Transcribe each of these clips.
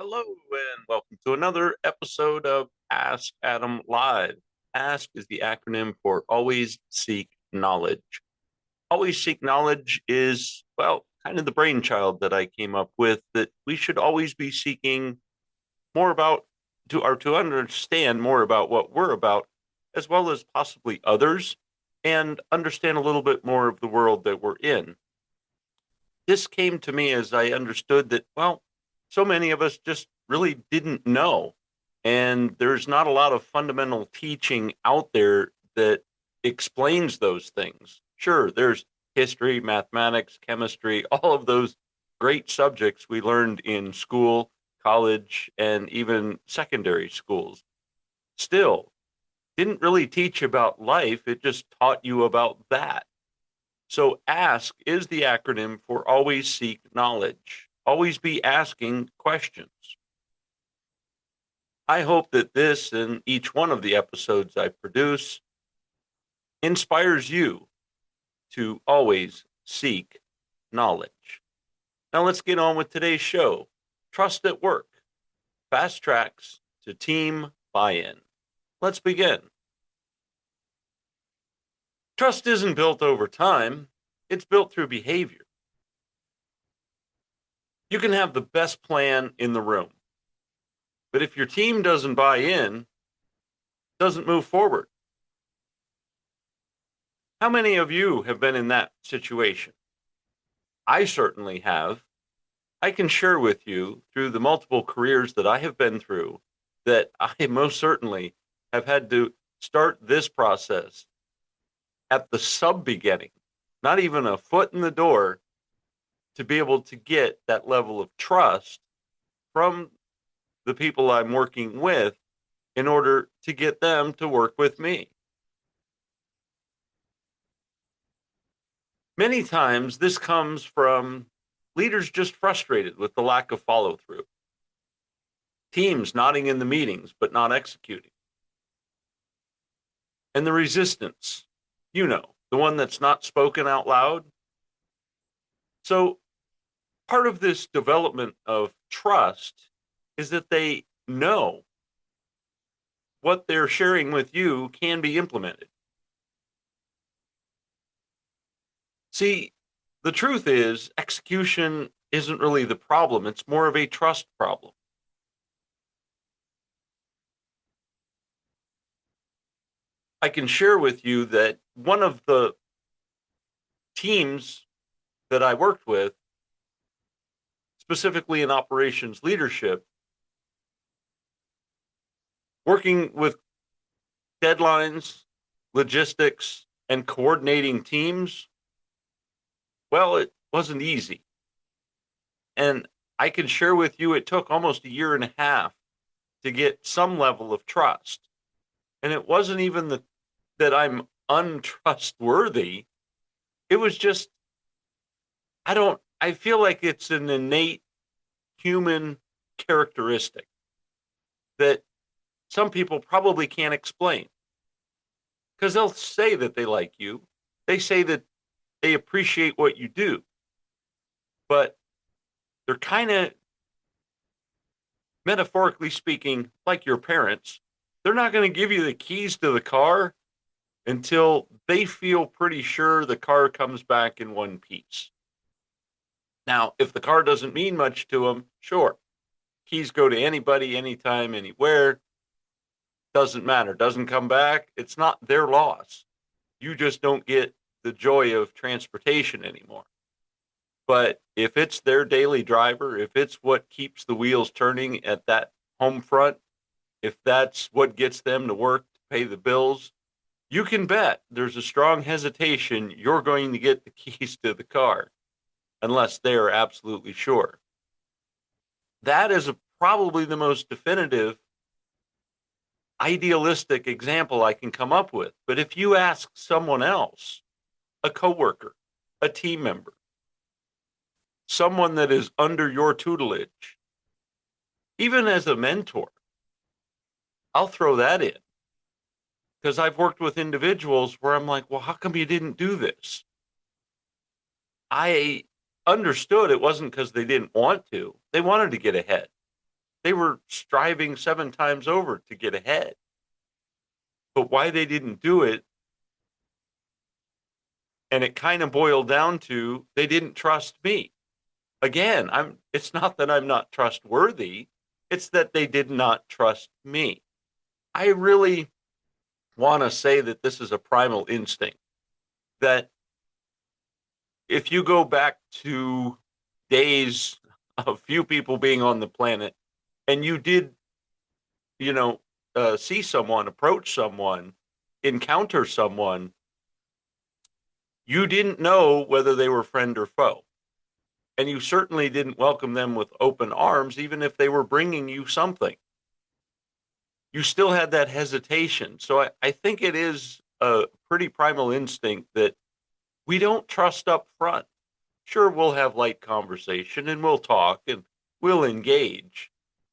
Hello, and welcome to another episode of Ask Adam Live. ASK is the acronym for Always Seek Knowledge. Always Seek Knowledge is, well, kind of the brainchild that I came up with that we should always be seeking more about to understand more about what we're about, as well as possibly others, and understand a little bit more of the world that we're in. This came to me as I understood that, well, so many of us just really didn't know. And there's not a lot of fundamental teaching out there that explains those things. Sure, there's history, mathematics, chemistry, all of those great subjects we learned in school, college, and even secondary schools. Still, didn't really teach about life, it just taught you about that. So ASK is the acronym for Always Seek Knowledge. Always be asking questions. I hope that this and each one of the episodes I produce inspires you to always seek knowledge. Now let's get on with today's show. Trust at Work, Fast Tracks to Team Buy-in. Let's begin. Trust isn't built over time, it's built through behavior. You can have the best plan in the room, but if your team doesn't buy in, doesn't move forward. How many of you have been in that situation? I certainly have. I can share with you through the multiple careers that I have been through that I most certainly have had to start this process at the sub beginning, not even a foot in the door, to be able to get that level of trust from the people I'm working with in order to get them to work with me. Many times this comes from leaders just frustrated with the lack of follow through, teams nodding in the meetings but not executing, and the resistance, the one that's not spoken out loud. So part of this development of trust is that they know what they're sharing with you can be implemented. See, the truth is, execution isn't really the problem, it's more of a trust problem. I can share with you that one of the teams that I worked with, specifically in operations leadership, working with deadlines, logistics, and coordinating teams, well, it wasn't easy. And I can share with you, it took almost a year and a half to get some level of trust. And it wasn't even that I'm untrustworthy. It was just, I feel like it's an innate human characteristic that some people probably can't explain. Because they'll say that they like you, they say that they appreciate what you do, but they're kind of, metaphorically speaking, like your parents. They're not going to give you the keys to the car until they feel pretty sure the car comes back in one piece. Now, if the car doesn't mean much to them, sure, keys go to anybody, anytime, anywhere. Doesn't matter. Doesn't come back. It's not their loss. You just don't get the joy of transportation anymore. But if it's their daily driver, if it's what keeps the wheels turning at that home front, if that's what gets them to work to pay the bills, you can bet there's a strong hesitation you're going to get the keys to the car unless they're absolutely sure. That is probably the most definitive, idealistic example I can come up with. But if you ask someone else, a coworker, a team member, someone that is under your tutelage, even as a mentor, I'll throw that in. Because I've worked with individuals where I'm like, well, how come you didn't do this? I understood it wasn't because they didn't want to. They wanted to get ahead. They were striving 7 times over to get ahead. But why they didn't do it, and it kind of boiled down to they didn't trust me. Again, it's not that I'm not trustworthy, it's that they did not trust me. I really want to say that this is a primal instinct, that if you go back to days of few people being on the planet and you did, you know, see someone, approach someone, encounter someone, you didn't know whether they were friend or foe. And you certainly didn't welcome them with open arms, even if they were bringing you something. You still had that hesitation. So I think it is a pretty primal instinct that we don't trust up front. Sure, we'll have light conversation and we'll talk and we'll engage.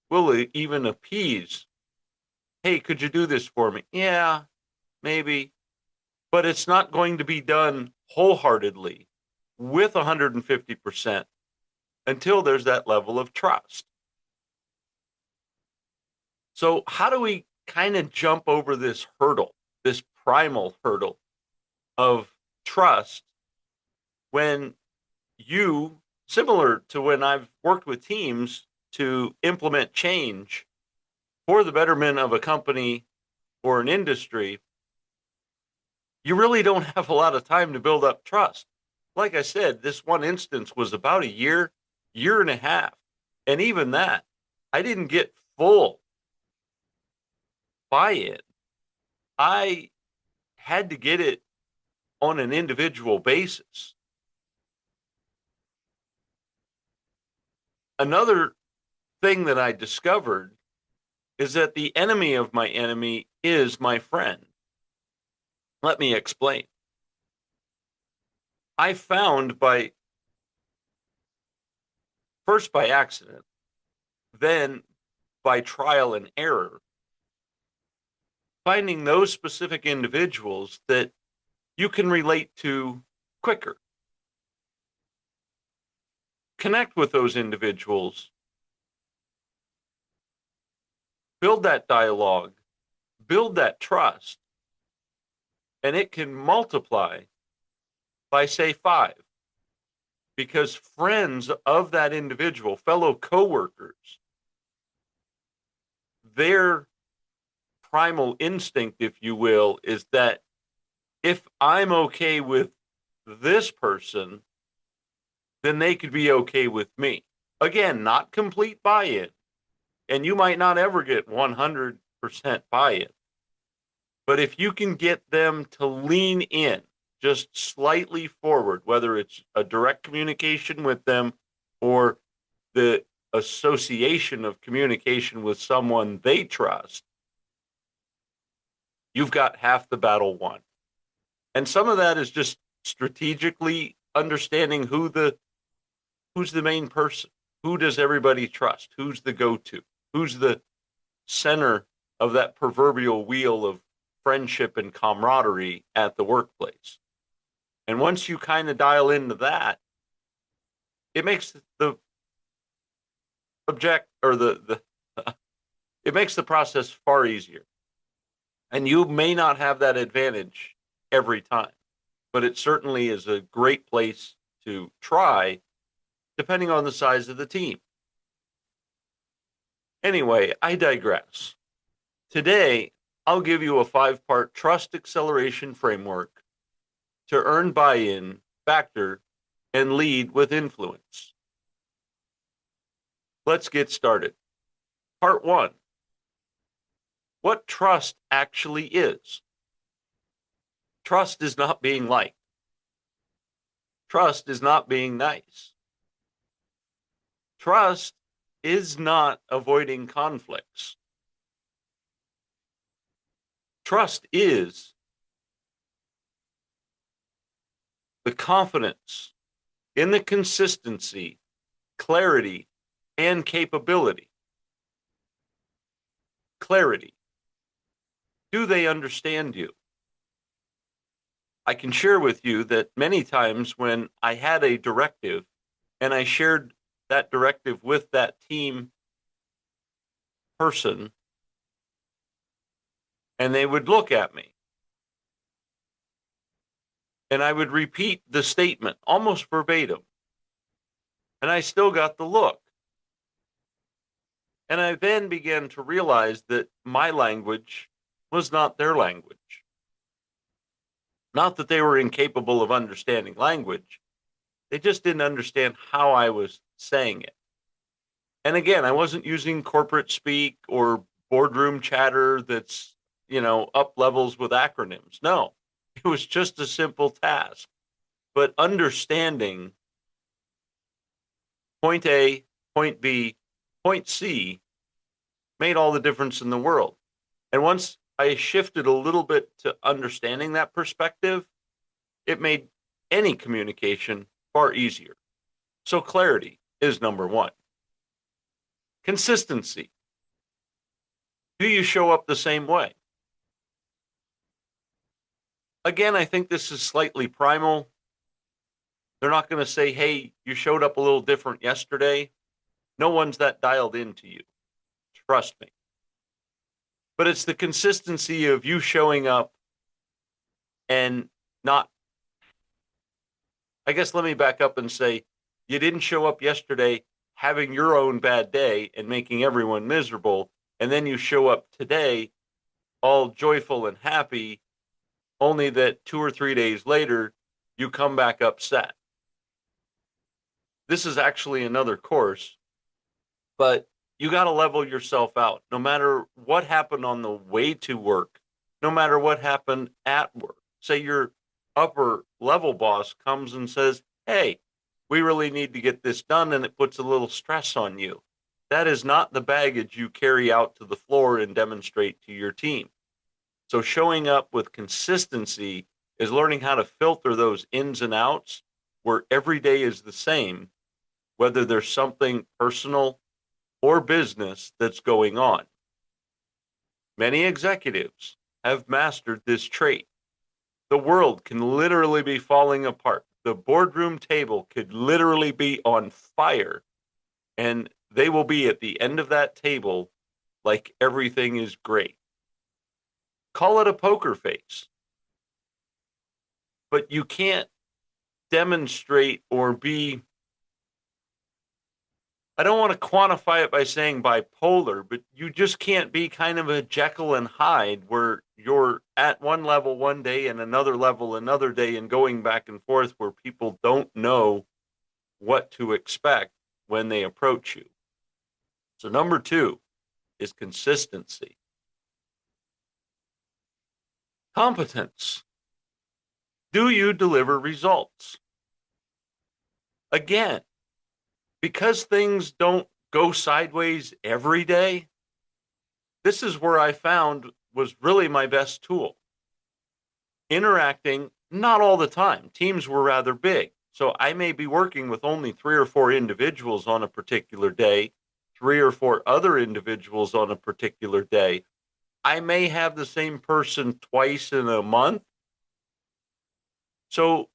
We'll even appease. Hey, could you do this for me? Yeah, maybe. But it's not going to be done wholeheartedly with 150% until there's that level of trust. So, how do we kind of jump over this hurdle, this primal hurdle of trust, when you, similar to when I've worked with teams to implement change for the betterment of a company or an industry, you really don't have a lot of time to build up trust. Like I said, this one instance was about a year, year and a half. And even that, I didn't get full buy-in. I had to get it on an individual basis. Another thing that I discovered is that the enemy of my enemy is my friend. Let me explain. I found first by accident, then by trial and error, finding those specific individuals that you can relate to quicker. Connect with those individuals, build that dialogue, build that trust, and it can multiply by, say, 5. Because friends of that individual, fellow coworkers, their primal instinct, if you will, is that if I'm okay with this person, then they could be okay with me. Again, not complete buy-in. And you might not ever get 100% buy-in. But if you can get them to lean in just slightly forward, whether it's a direct communication with them or the association of communication with someone they trust, you've got half the battle won. And some of that is just strategically understanding who's the main person, who does everybody trust, who's the go-to, who's the center of that proverbial wheel of friendship and camaraderie at the workplace. And once you kind of dial into that, it makes the it makes the process far easier. And you may not have that advantage every time, but it certainly is a great place to try, depending on the size of the team. Anyway, I digress. Today, I'll give you a 5-part trust acceleration framework to earn buy-in, factor, and lead with influence. Let's get started. Part 1. What trust actually is. Trust is not being liked. Trust is not being nice. Trust is not avoiding conflicts. Trust is the confidence in the consistency, clarity, and capability. Clarity. Do they understand you? I can share with you that many times when I had a directive and I shared that directive with that team person, and they would look at me, and I would repeat the statement almost verbatim, and I still got the look. And I then began to realize that my language was not their language. Not that they were incapable of understanding language, they just didn't understand how I was saying it. And again, I wasn't using corporate speak or boardroom chatter that's, up levels with acronyms. No, it was just a simple task. But understanding point A, point B, point C made all the difference in the world. And once I shifted a little bit to understanding that perspective, it made any communication far easier. So clarity is number one. Consistency. Do you show up the same way? Again, I think this is slightly primal. They're not going to say, hey, you showed up a little different yesterday. No one's that dialed into you. Trust me. But it's the consistency of you showing up and not. I guess let me back up and say, you didn't show up yesterday having your own bad day and making everyone miserable. And then you show up today all joyful and happy, only that 2 or 3 days later, you come back upset. This is actually another course, but you got to level yourself out. No matter what happened on the way to work, no matter what happened at work. Say your upper level boss comes and says, hey, we really need to get this done, and it puts a little stress on you. That is not the baggage you carry out to the floor and demonstrate to your team. So showing up with consistency is learning how to filter those ins and outs where every day is the same, whether there's something personal or business that's going on. Many executives have mastered this trait. The world can literally be falling apart. The boardroom table could literally be on fire, and they will be at the end of that table like everything is great. Call it a poker face. But you can't demonstrate or be, I don't want to quantify it by saying bipolar, but you just can't be kind of a Jekyll and Hyde where you're at one level one day and another level another day and going back and forth where people don't know what to expect when they approach you. So number 2 is consistency. Competence. Do you deliver results? Again, because things don't go sideways every day, this is where I found was really my best tool. Interacting, not all the time. Teams were rather big. So I may be working with only 3 or 4 individuals on a particular day, 3 or 4 other individuals on a particular day. I may have the same person twice in a month. So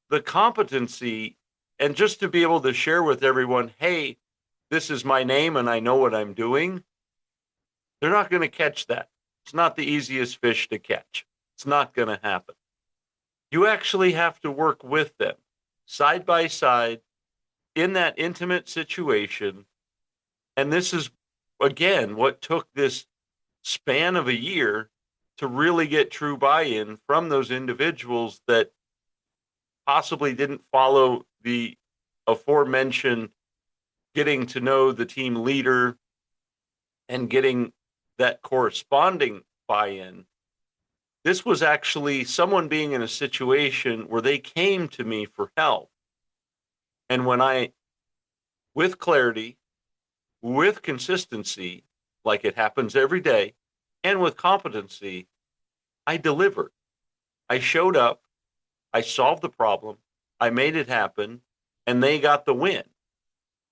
the competency, and just to be able to share with everyone, hey, this is my name and I know what I'm doing, they're not going to catch that. It's not the easiest fish to catch. It's not going to happen. You actually have to work with them side by side in that intimate situation. And this is, again, what took this span of a year to really get true buy-in from those individuals that possibly didn't follow the aforementioned getting to know the team leader and getting that corresponding buy-in. This was actually someone being in a situation where they came to me for help. And when I, with clarity, with consistency, like it happens every day, and with competency, I delivered. I showed up, I solved the problem, I made it happen, and they got the win.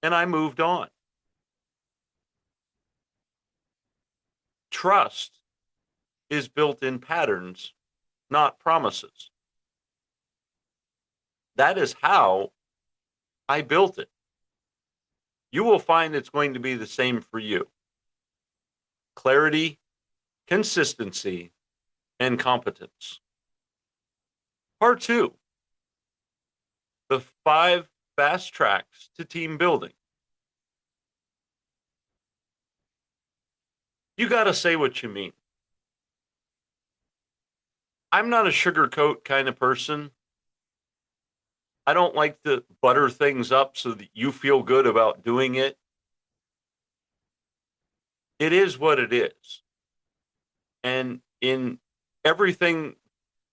And I moved on. Trust is built in patterns, not promises. That is how I built it. You will find it's going to be the same for you. clarity, consistency, and competence. Part two, the 5 fast tracks to team building. You got to say what you mean. I'm not a sugarcoat kind of person. I don't like to butter things up so that you feel good about doing it. It is what it is. And in everything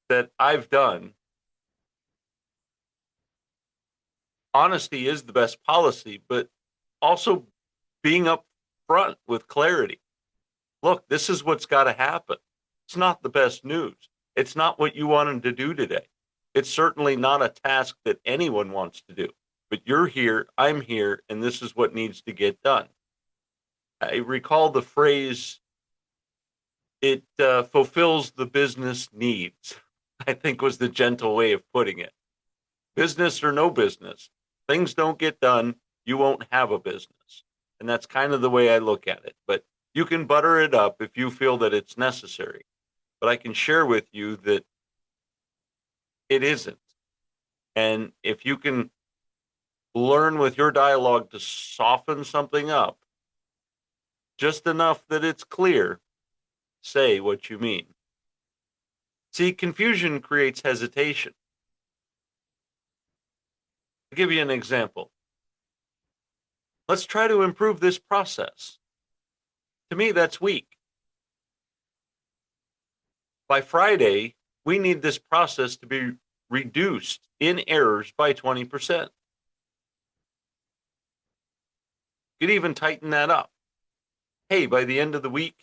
that I've done, honesty is the best policy, but also being upfront with clarity. Look, this is what's got to happen. It's not the best news. It's not what you wanted to do today. It's certainly not a task that anyone wants to do. But you're here, I'm here, and this is what needs to get done. I recall the phrase, it fulfills the business needs, I think was the gentle way of putting it. Business or no business, things don't get done, you won't have a business. And that's kind of the way I look at it. But you can butter it up if you feel that it's necessary. But I can share with you that it isn't. And if you can learn with your dialogue to soften something up just enough that it's clear, say what you mean. See, confusion creates hesitation. I'll give you an example. Let's try to improve this process. To me, that's weak. By Friday, we need this process to be reduced in errors by 20%. You could even tighten that up. Hey, by the end of the week,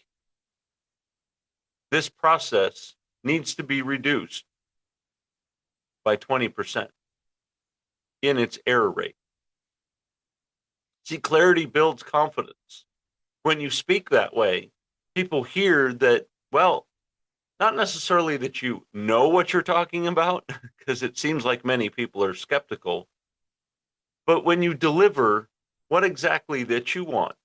this process needs to be reduced by 20% in its error rate. See, clarity builds confidence. When you speak that way, people hear that, well, not necessarily that you know what you're talking about, because it seems like many people are skeptical, but when you deliver what exactly that you want,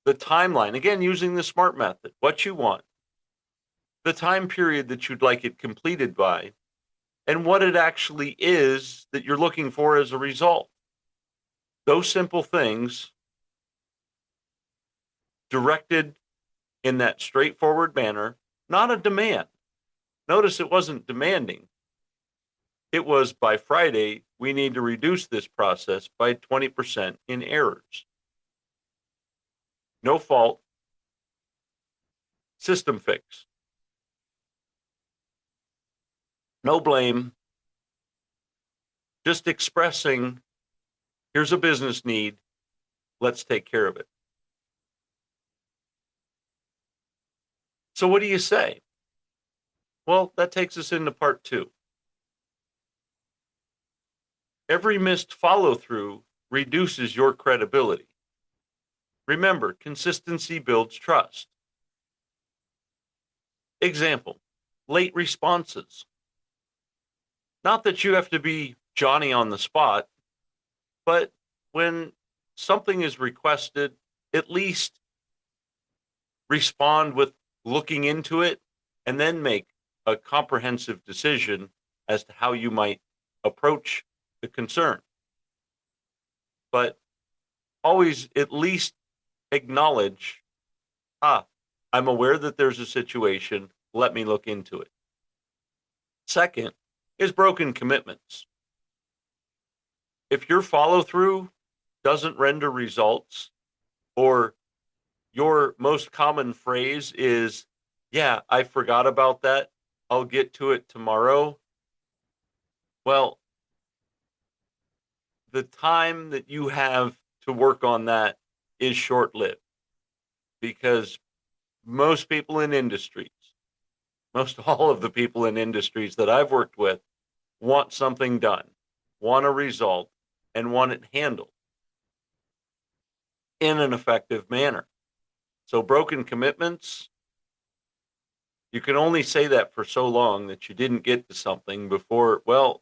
the timeline, again, using the SMART method, what you want, the time period that you'd like it completed by, and what it actually is that you're looking for as a result. Those simple things directed in that straightforward manner, not a demand. Notice it wasn't demanding. It was, by Friday, we need to reduce this process by 20% in errors. No fault, system fix. No blame, just expressing, here's a business need, let's take care of it. So what do you say? Well, that takes us into part two. Every missed follow-through reduces your credibility. Remember, consistency builds trust. Example, late responses. Not that you have to be Johnny on the spot, but when something is requested, at least respond with looking into it and then make a comprehensive decision as to how you might approach the concern. But always at least acknowledge, I'm aware that there's a situation, let me look into it. Second is broken commitments. If your follow through doesn't render results, or your most common phrase is, yeah, I forgot about that, I'll get to it tomorrow. Well, the time that you have to work on that is short lived, because most people in industries, most all of the people in industries that I've worked with, want something done, want a result, and want it handled in an effective manner. So broken commitments, you can only say that for so long that you didn't get to something before, well,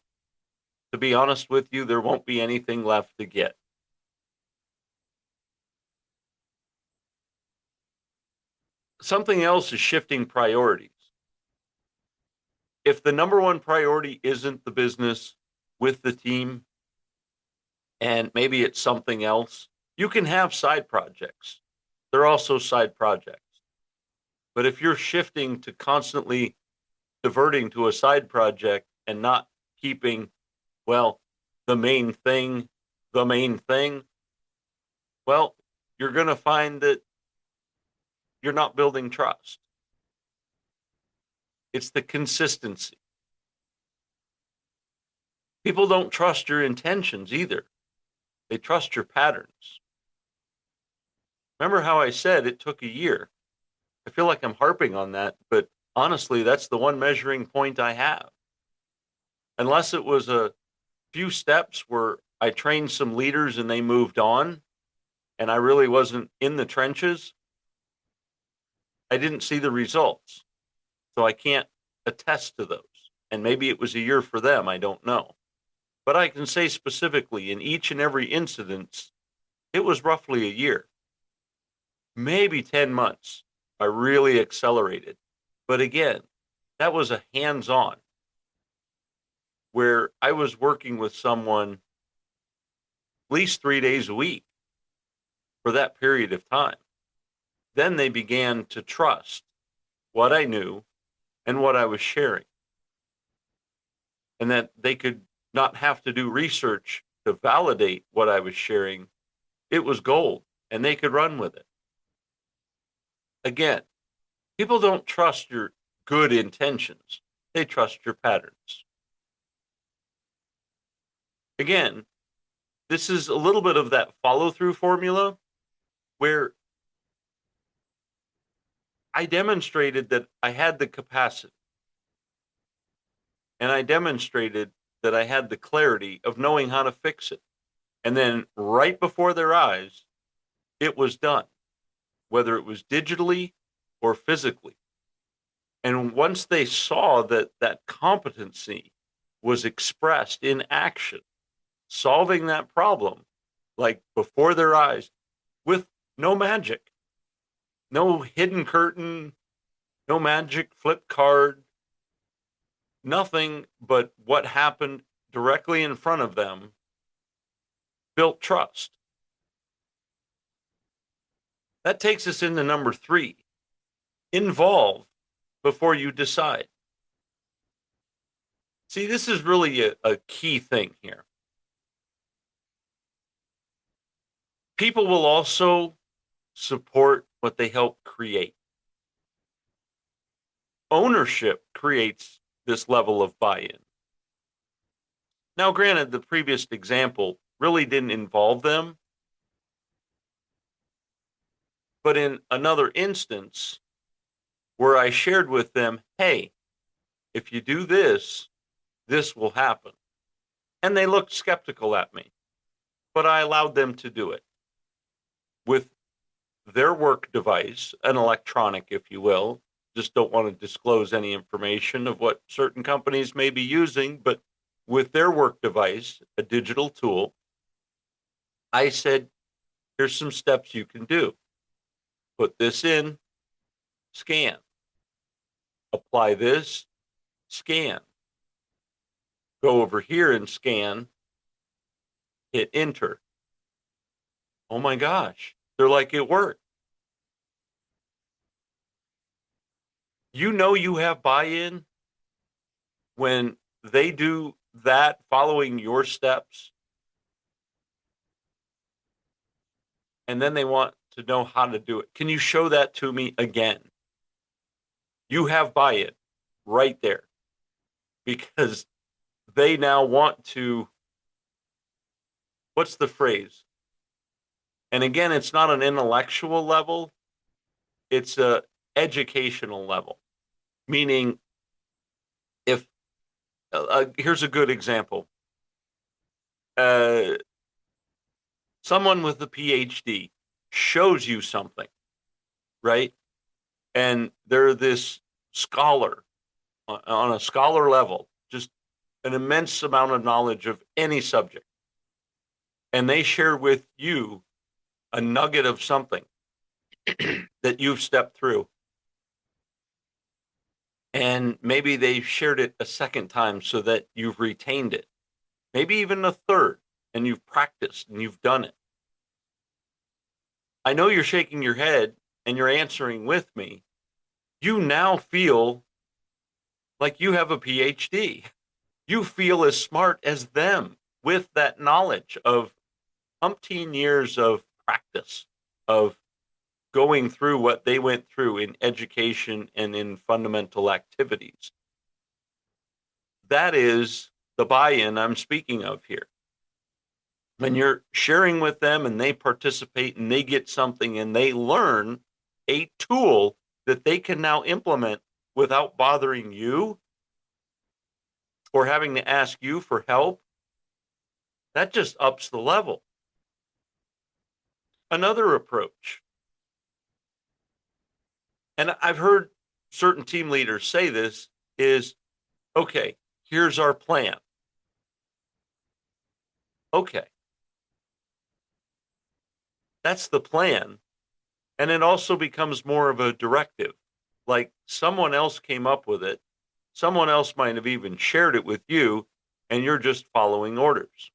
to be honest with you, there won't be anything left to get. Something else is shifting priorities. If the number one priority isn't the business with the team and maybe it's something else, you can have side projects. They're also side projects. But if you're shifting to constantly diverting to a side project and not keeping, well, the main thing, the main thing, well, you're going to find that you're not building trust. It's the consistency. People don't trust your intentions either. They trust your patterns. Remember how I said it took a year? I feel like I'm harping on that, but honestly, that's the one measuring point I have. Unless it was a few steps where I trained some leaders and they moved on and I really wasn't in the trenches, I didn't see the results. So I can't attest to those. And maybe it was a year for them, I don't know. But I can say specifically in each and every incident, it was roughly a year, maybe 10 months. I really accelerated. But again, that was a hands-on where I was working with someone at least 3 days a week for that period of time. Then they began to trust what I knew and what I was sharing, and that they could not have to do research to validate what I was sharing. It was gold, and they could run with it. Again, people don't trust your good intentions. They trust your patterns. Again, this is a little bit of that follow-through formula where I demonstrated that I had the capacity, and I demonstrated that I had the clarity of knowing how to fix it. And then right before their eyes, it was done, whether it was digitally or physically. And once they saw that that competency was expressed in action, solving that problem, like before their eyes, with no magic, no hidden curtain, no magic flip card, nothing but what happened directly in front of them, built trust. That takes us into number 3. Involve before you decide. See, this is really a key thing here. People will also support what they help create. Ownership creates this level of buy-in. Now, granted, the previous example really didn't involve them, but in another instance where I shared with them, hey, if you do this, this will happen. And they looked skeptical at me, but I allowed them to do it with their work device, an electronic, if you will. Just don't want to disclose any information of what certain companies may be using, but with their work device, a digital tool, I said, here's some steps you can do. Put this in, scan. Apply this, scan. Go over here and scan, hit enter. Oh my gosh, they're like, it worked. You know you have buy-in when they do that following your steps, and then they want to know how to do it. Can you show that to me again? You have buy-in right there because they now want to, what's the phrase? And again, it's not an intellectual level, it's a educational level. Meaning, if here's a good example. Someone with a PhD shows you something, right? And they're this scholar on a scholar level, just an immense amount of knowledge of any subject. And they share with you a nugget of something that you've stepped through. And maybe they've shared it a second time so that you've retained it. Maybe even a third, and you've practiced and you've done it. I know you're shaking your head and you're answering with me. You now feel like you have a PhD. You feel as smart as them with that knowledge of umpteen years of practice, of going through what they went through in education and in fundamental activities. That is the buy-in I'm speaking of here. When you're sharing with them and they participate and they get something and they learn a tool that they can now implement without bothering you or having to ask you for help, that just ups the level. Another approach, and I've heard certain team leaders say this, is, okay, here's our plan. Okay. That's the plan. And it also becomes more of a directive. Like someone else came up with it. Someone else might have even shared it with you, and you're just following orders.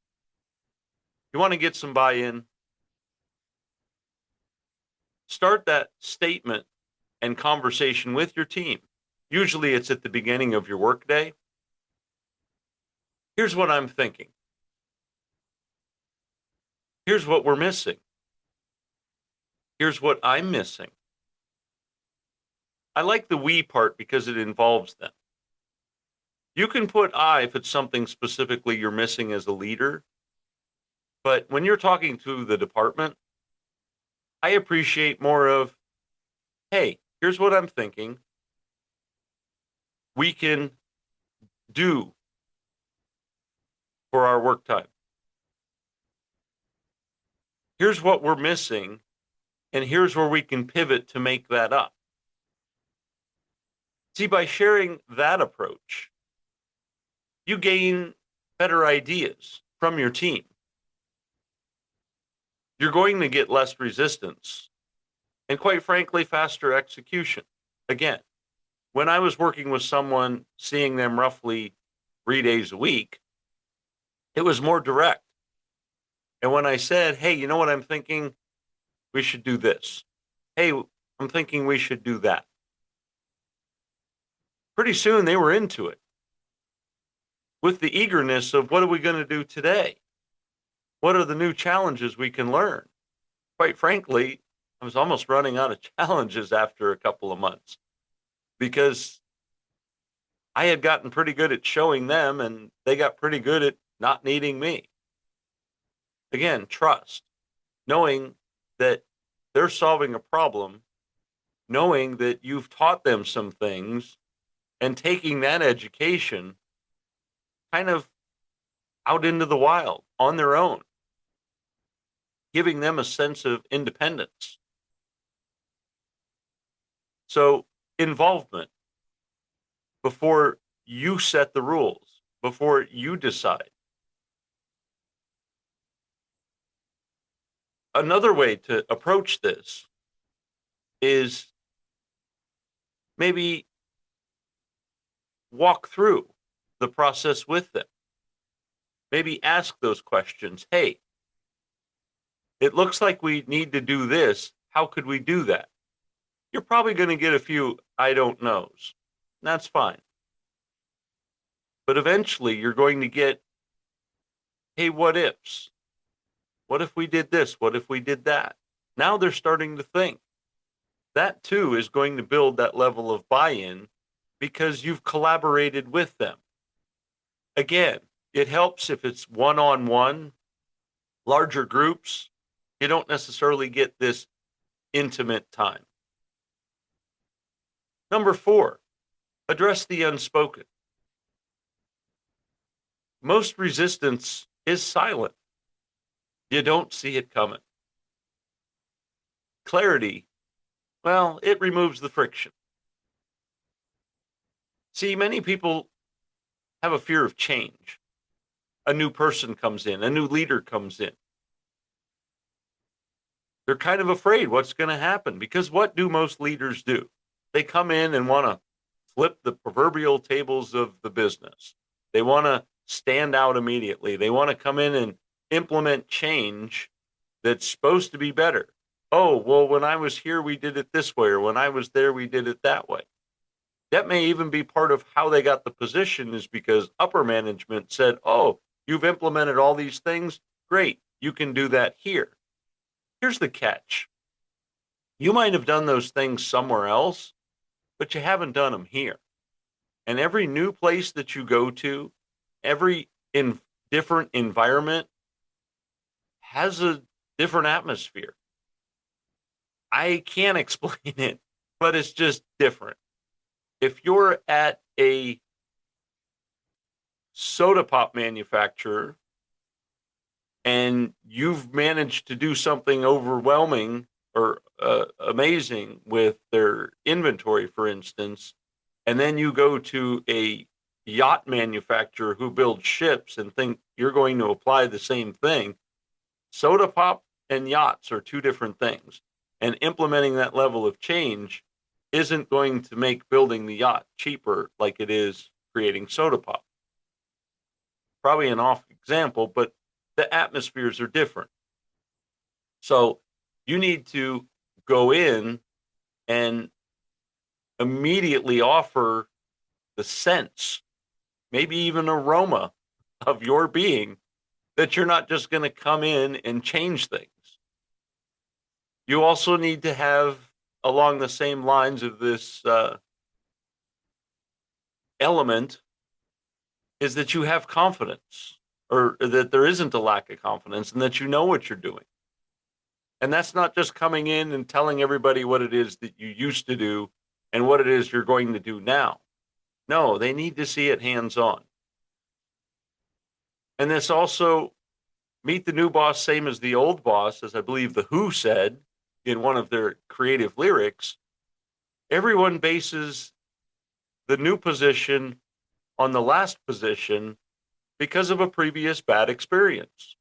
You want to get some buy-in? Start that statement and conversation with your team. Usually it's at the beginning of your workday. Here's what I'm thinking. Here's what we're missing. Here's what I'm missing. I like the we part because it involves them. You can put I if it's something specifically you're missing as a leader. But when you're talking to the department, I appreciate more of, hey, here's what I'm thinking. We can do for our work time. Here's what we're missing, and here's where we can pivot to make that up. See, by sharing that approach, you gain better ideas from your team. You're going to get less resistance and, quite frankly, faster execution. Again, when I was working with someone, seeing them roughly 3 days a week, it was more direct. And when I said, hey, you know what I'm thinking? We should do this. Hey, I'm thinking we should do that. Pretty soon they were into it with the eagerness of what are we going to do today? What are the new challenges we can learn? Quite frankly, I was almost running out of challenges after a couple of months because I had gotten pretty good at showing them and they got pretty good at not needing me. Again, trust, knowing that they're solving a problem, knowing that you've taught them some things, and taking that education kind of out into the wild on their own, giving them a sense of independence. So, involvement before you set the rules, before you decide. Another way to approach this is maybe walk through the process with them. Maybe ask those questions. Hey, it looks like we need to do this. How could we do that? You're probably going to get a few I don't knows. That's fine. But eventually you're going to get, hey, what ifs? What if we did this? What if we did that? Now they're starting to think. That too is going to build that level of buy-in because you've collaborated with them. Again, it helps if it's one-on-one, larger groups. You don't necessarily get this intimate time. Number 4, address the unspoken. Most resistance is silent. You don't see it coming. Clarity, well, it removes the friction. See, many people have a fear of change. A new person comes in, a new leader comes in. They're kind of afraid what's going to happen because what do most leaders do? They come in and want to flip the proverbial tables of the business. They want to stand out immediately. They want to come in and implement change that's supposed to be better. Oh, well, when I was here, we did it this way, or when I was there, we did it that way. That may even be part of how they got the position, is because upper management said, oh, you've implemented all these things. Great. You can do that here. Here's the catch. You might have done those things somewhere else, but you haven't done them here. And every new place that you go to, every different environment has a different atmosphere. I can't explain it, but it's just different. If you're at a soda pop manufacturer and you've managed to do something overwhelming or amazing with their inventory, for instance, and then you go to a yacht manufacturer who builds ships and think you're going to apply the same thing, soda pop and yachts are two different things. And implementing that level of change isn't going to make building the yacht cheaper like it is creating soda pop. Probably an off example, but the atmospheres are different. So you need to go in and immediately offer the sense, maybe even aroma of your being, that you're not just going to come in and change things. You also need to have, along the same lines of this element, is that you have confidence, or that there isn't a lack of confidence, and that you know what you're doing. And that's not just coming in and telling everybody what it is that you used to do and what it is you're going to do now. No, they need to see it hands-on. And this also, meet the new boss same as the old boss, as I believe the Who said in one of their creative lyrics. Everyone bases the new position on the last position because of a previous bad experience.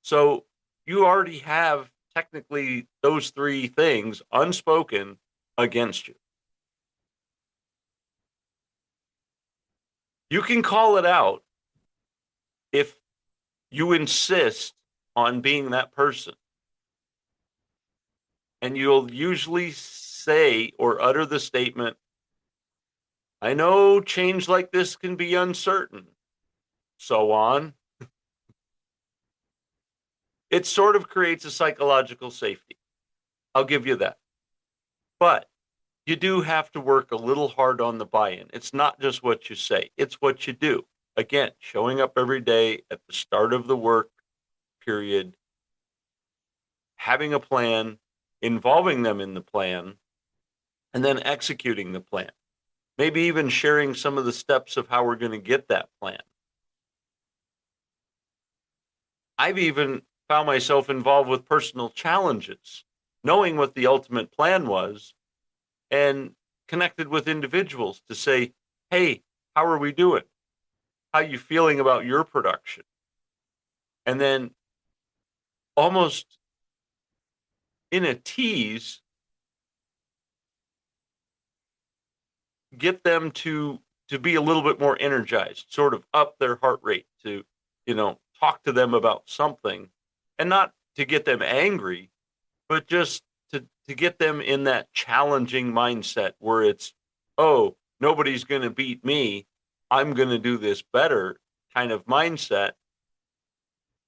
So you already have technically those three things unspoken against you. You can call it out if you insist on being that person. And you'll usually say or utter the statement, I know change like this can be uncertain, so on. It sort of creates a psychological safety. I'll give you that. But you do have to work a little hard on the buy-in. It's not just what you say, it's what you do. Again, showing up every day at the start of the work period, having a plan, involving them in the plan, and then executing the plan. Maybe even sharing some of the steps of how we're going to get that plan. I've even found myself involved with personal challenges, knowing what the ultimate plan was, and connected with individuals to say, hey, how are we doing? How are you feeling about your production? And then almost in a tease, get them to be a little bit more energized, sort of up their heart rate, to, talk to them about something, and not to get them angry, but just to get them in that challenging mindset where it's, oh, nobody's going to beat me, I'm going to do this better kind of mindset.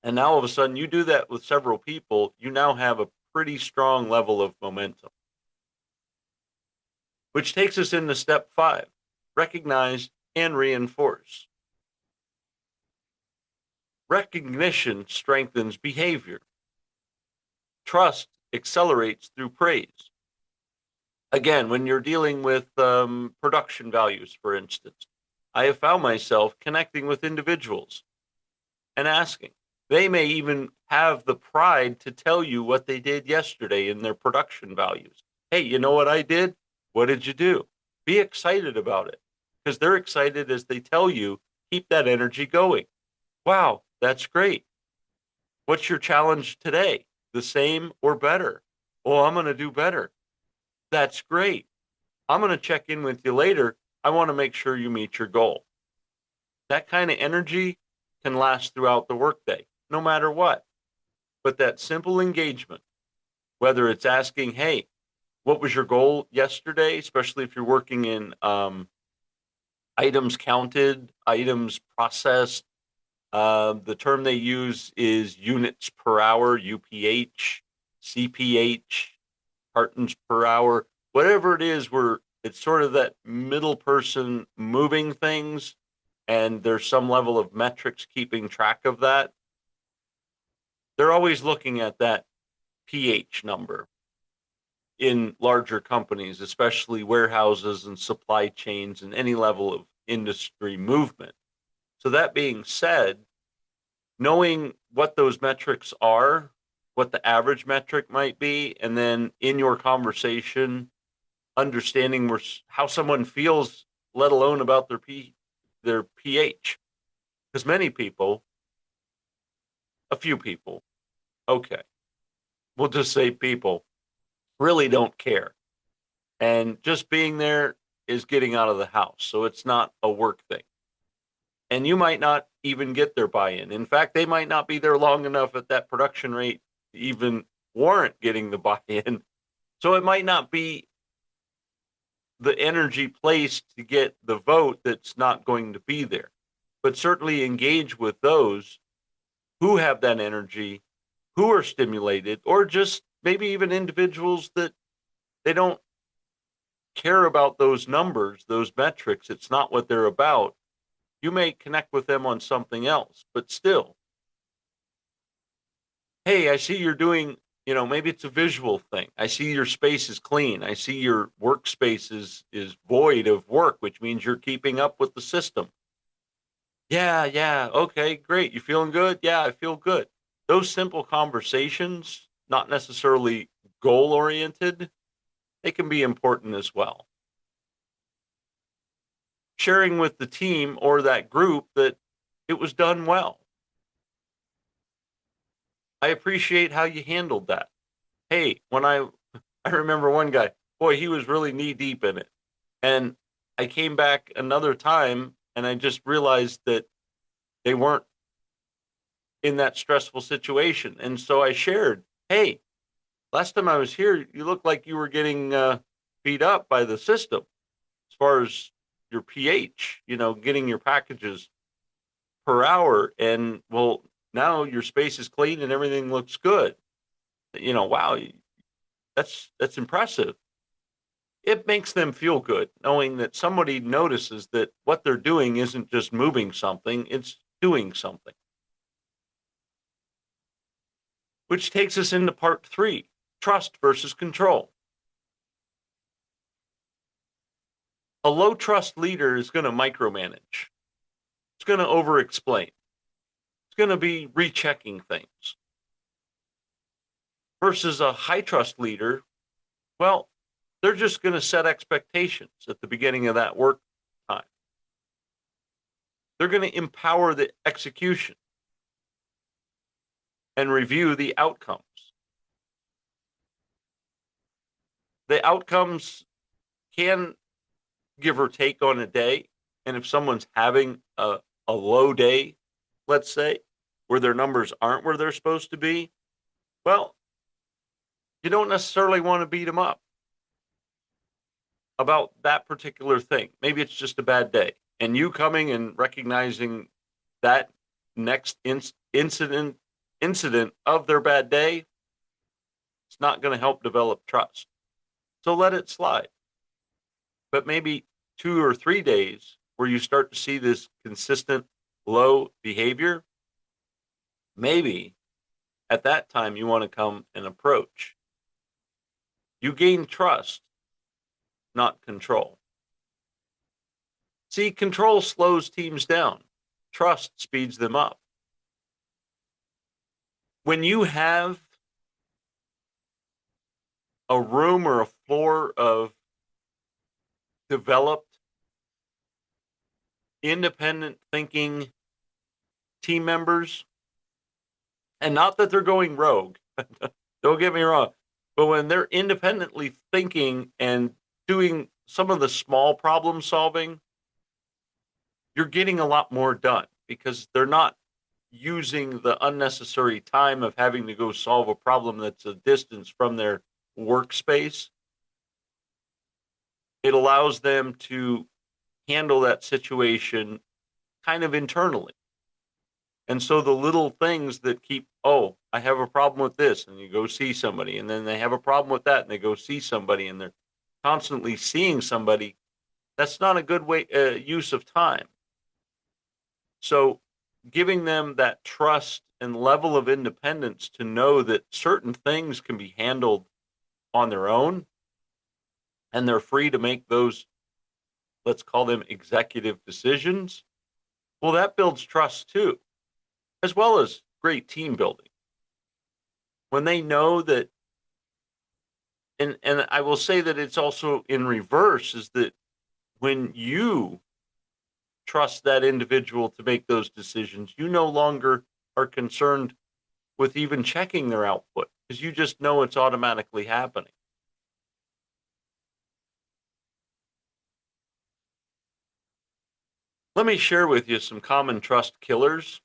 And now all of a sudden you do that with several people, you now have a pretty strong level of momentum. Which takes us into step 5, recognize and reinforce. Recognition strengthens behavior. Trust accelerates through praise. Again, when you're dealing with production values, for instance, I have found myself connecting with individuals and asking. They may even have the pride to tell you what they did yesterday in their production values. Hey, you know what I did? What did you do? Be excited about it, because they're excited as they tell you. Keep that energy going. Wow, that's great. What's your challenge today? The same or better? Oh, I'm going to do better. That's great. I'm going to check in with you later. I want to make sure you meet your goal. That kind of energy can last throughout the workday, no matter what. But that simple engagement, whether it's asking, hey, what was your goal yesterday, especially if you're working in items counted, items processed. The term they use is units per hour, UPH, CPH, cartons per hour, whatever it is, where it's sort of that middle person moving things, and there's some level of metrics keeping track of that. They're always looking at that pH number in larger companies, especially warehouses and supply chains and any level of industry movement. So, that being said, knowing what those metrics are, what the average metric might be, and then in your conversation, understanding how someone feels, let alone about their pH. Because many people, a few people, okay, we'll just say people, really don't care. And just being there is getting out of the house. So it's not a work thing. And you might not even get their buy-in. In fact, they might not be there long enough at that production rate to even warrant getting the buy-in. So it might not be the energy placed to get the vote that's not going to be there. But certainly engage with those who have that energy, who are stimulated, or just maybe even individuals that they don't care about those numbers, those metrics. It's not what they're about. You may connect with them on something else, but still, hey, I see you're doing, maybe it's a visual thing. I see your space is clean. I see your workspace is void of work, which means you're keeping up with the system. Yeah, yeah. Okay, great. You feeling good? Yeah, I feel good. Those simple conversations, not necessarily goal oriented, they can be important as well. Sharing with the team or that group that it was done well. I appreciate how you handled that. Hey, I remember one guy, boy, he was really knee deep in it. And I came back another time and I just realized that they weren't in that stressful situation. And so I shared, hey, last time I was here, you looked like you were getting beat up by the system as far as your pH, getting your packages per hour. And well, now your space is clean and everything looks good. Wow, that's impressive. It makes them feel good knowing that somebody notices that what they're doing isn't just moving something, it's doing something. Which takes us into part 3, trust versus control. A low trust leader is going to micromanage. It's going to over explain. It's going to be rechecking things. Versus a high trust leader, well, they're just going to set expectations at the beginning of that work time. They're going to empower the execution and review the outcomes. The outcomes can give or take on a day. And if someone's having a low day, let's say, where their numbers aren't where they're supposed to be, well, you don't necessarily want to beat them up about that particular thing. Maybe it's just a bad day. And you coming and recognizing that next incident of their bad day, it's not going to help develop trust. So let it slide. But maybe 2 or 3 days where you start to see this consistent low behavior, maybe at that time you want to come and approach. You gain trust, not control. See, control slows teams down. Trust speeds them up. When you have a room or a floor of developed, independent thinking team members, and not that they're going rogue, don't get me wrong, but when they're independently thinking and doing some of the small problem solving, you're getting a lot more done because they're not using the unnecessary time of having to go solve a problem that's a distance from their workspace. It allows them to handle that situation kind of internally. And so the little things that keep, oh, I have a problem with this, and you go see somebody, and then they have a problem with that, and they go see somebody, and they're constantly seeing somebody. That's not a good way use of time. So giving them that trust and level of independence to know that certain things can be handled on their own and they're free to make those, let's call them executive decisions. Well, that builds trust too, as well as great team building. When they know that, and I will say that it's also in reverse, is that when you trust that individual to make those decisions, you no longer are concerned with even checking their output because you just know it's automatically happening. Let me share with you some common trust killers,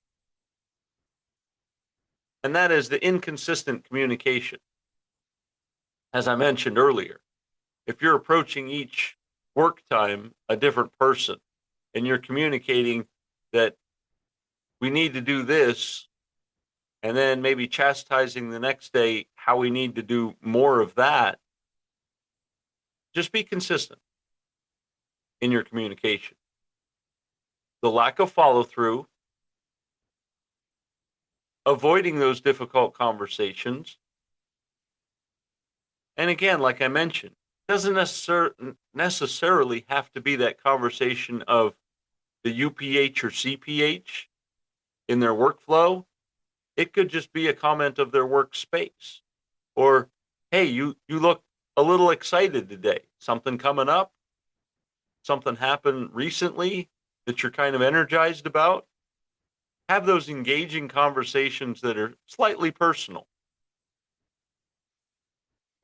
and that is the inconsistent communication. As I mentioned earlier, if you're approaching each work time a different person and you're communicating that we need to do this, and then maybe chastising the next day how we need to do more of that, just be consistent in your communication. The lack of follow through, avoiding those difficult conversations. And again, like I mentioned, doesn't necessarily have to be that conversation of the UPH or CPH in their workflow. It could just be a comment of their workspace. Or, hey, you look a little excited today. Something coming up? Something happened recently that you're kind of energized about? Have those engaging conversations that are slightly personal.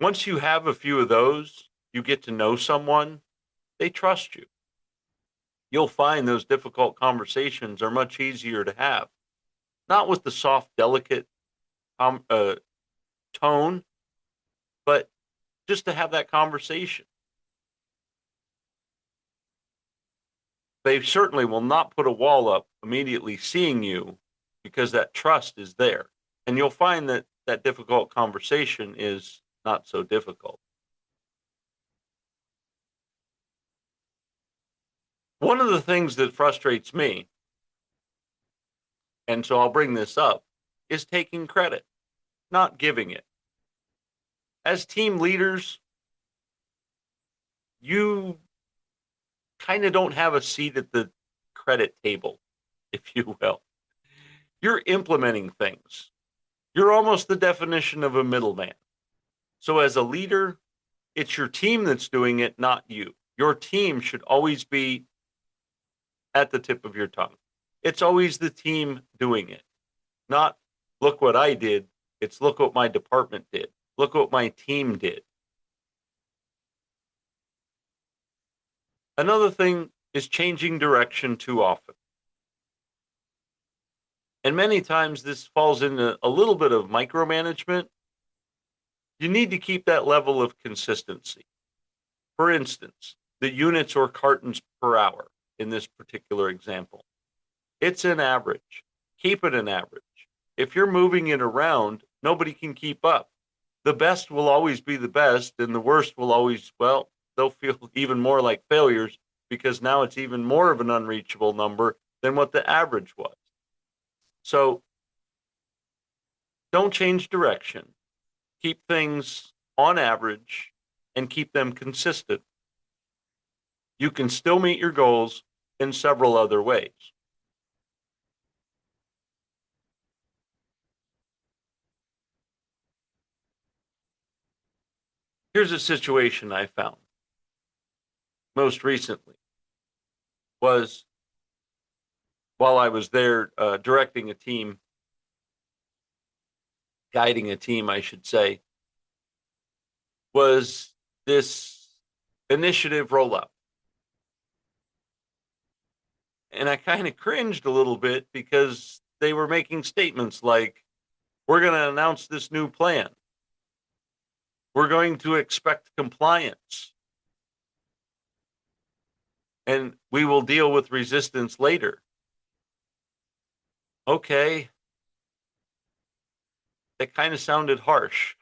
Once you have a few of those, you get to know someone, they trust you. You'll find those difficult conversations are much easier to have. Not with the soft, delicate tone, but just to have that conversation. They certainly will not put a wall up immediately seeing you because that trust is there. And you'll find that that difficult conversation is not so difficult. One of the things that frustrates me, and so I'll bring this up, is taking credit, not giving it. As team leaders, you kind of don't have a seat at the credit table, if you will. You're implementing things. You're almost the definition of a middleman. So as a leader, it's your team that's doing it, not you. Your team should always be at the tip of your tongue. It's always the team doing it, not look what I did. It's look what my department did. Look what my team did. Another thing is changing direction too often. And many times this falls into a little bit of micromanagement. You need to keep that level of consistency. For instance, the units or cartons per hour in this particular example. It's an average. Keep it an average. If you're moving it around, nobody can keep up. The best will always be the best, and the worst will always, well, they'll feel even more like failures because now it's even more of an unreachable number than what the average was. So don't change direction. Keep things on average and keep them consistent. You can still meet your goals in several other ways. Here's a situation I found most recently was while I was there directing a team, guiding a team, I should say, was this initiative rollout. And I kind of cringed a little bit because they were making statements like, we're going to announce this new plan. We're going to expect compliance. And we will deal with resistance later. Okay. That kind of sounded harsh.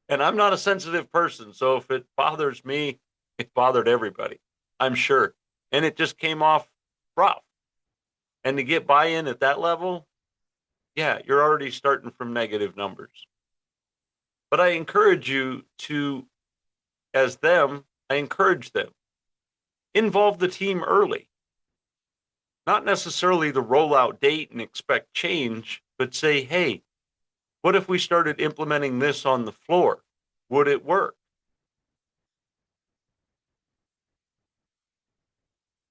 And I'm not a sensitive person. So if it bothers me, it bothered everybody, I'm sure. And it just came off rough. And to get buy in at that level, yeah, you're already starting from negative numbers. But I encourage you to, as them, I encourage them, involve the team early. Not necessarily the rollout date and expect change, but say, hey, what if we started implementing this on the floor? Would it work?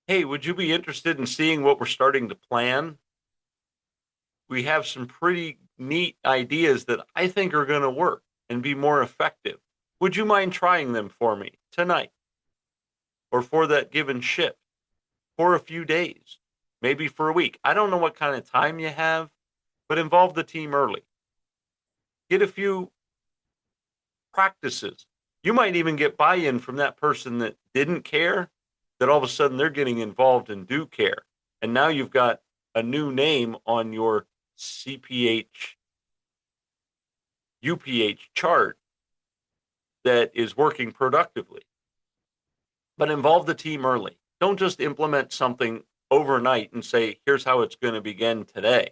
Hey, would you be interested in seeing what we're starting to plan? We have some pretty neat ideas that I think are going to work and be more effective. Would you mind trying them for me tonight or for that given shift for a few days, maybe for a week? I don't know what kind of time you have, but involve the team early. Get a few practices. You might even get buy-in from that person that didn't care, that all of a sudden they're getting involved and do care. And now you've got a new name on your CPH, UPH chart that is working productively. But involve the team early. Don't just implement something overnight and say, here's how it's going to begin today.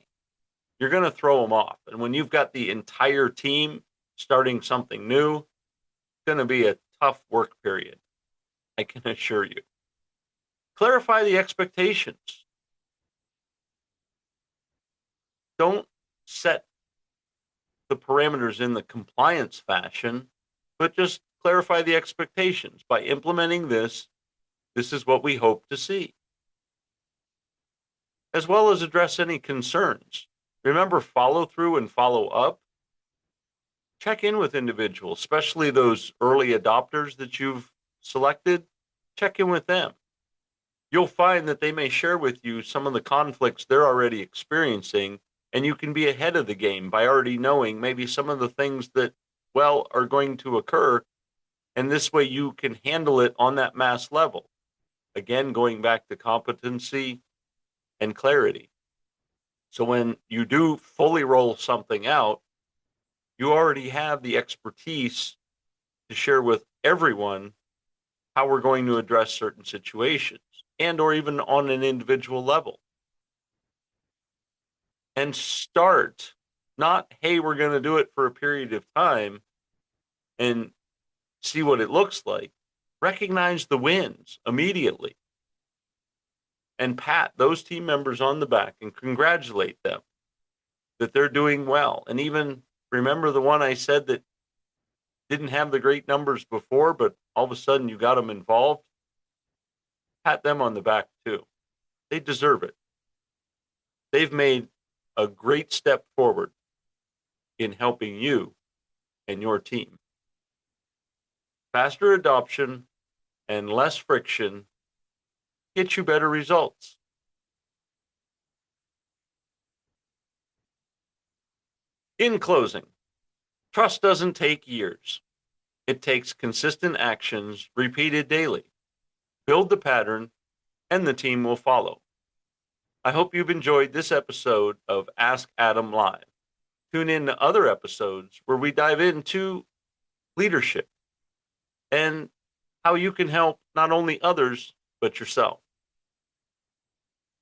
You're going to throw them off. And when you've got the entire team starting something new, it's going to be a tough work period, I can assure you. Clarify the expectations. Don't set the parameters in the compliance fashion, but just clarify the expectations. By implementing this, this is what we hope to see. As well as address any concerns. Remember, follow through and follow up. Check in with individuals, especially those early adopters that you've selected. Check in with them. You'll find that they may share with you some of the conflicts they're already experiencing, and you can be ahead of the game by already knowing maybe some of the things that, well, are going to occur. And this way you can handle it on that mass level. Again, going back to competency and clarity. So when you do fully roll something out, you already have the expertise to share with everyone how we're going to address certain situations and or even on an individual level. And start, not, hey, we're going to do it for a period of time and see what it looks like. Recognize the wins immediately and pat those team members on the back and congratulate them that they're doing well. And even remember the one I said that didn't have the great numbers before, but all of a sudden you got them involved. Pat them on the back too. They deserve it. They've made a great step forward in helping you and your team. Faster adoption and less friction get you better results. In closing, trust doesn't take years. It takes consistent actions repeated daily. Build the pattern, and the team will follow. I hope you've enjoyed this episode of Ask Adam Live. Tune in to other episodes where we dive into leadership and how you can help not only others, but yourself.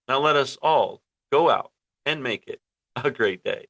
Now let us all go out and make it a great day.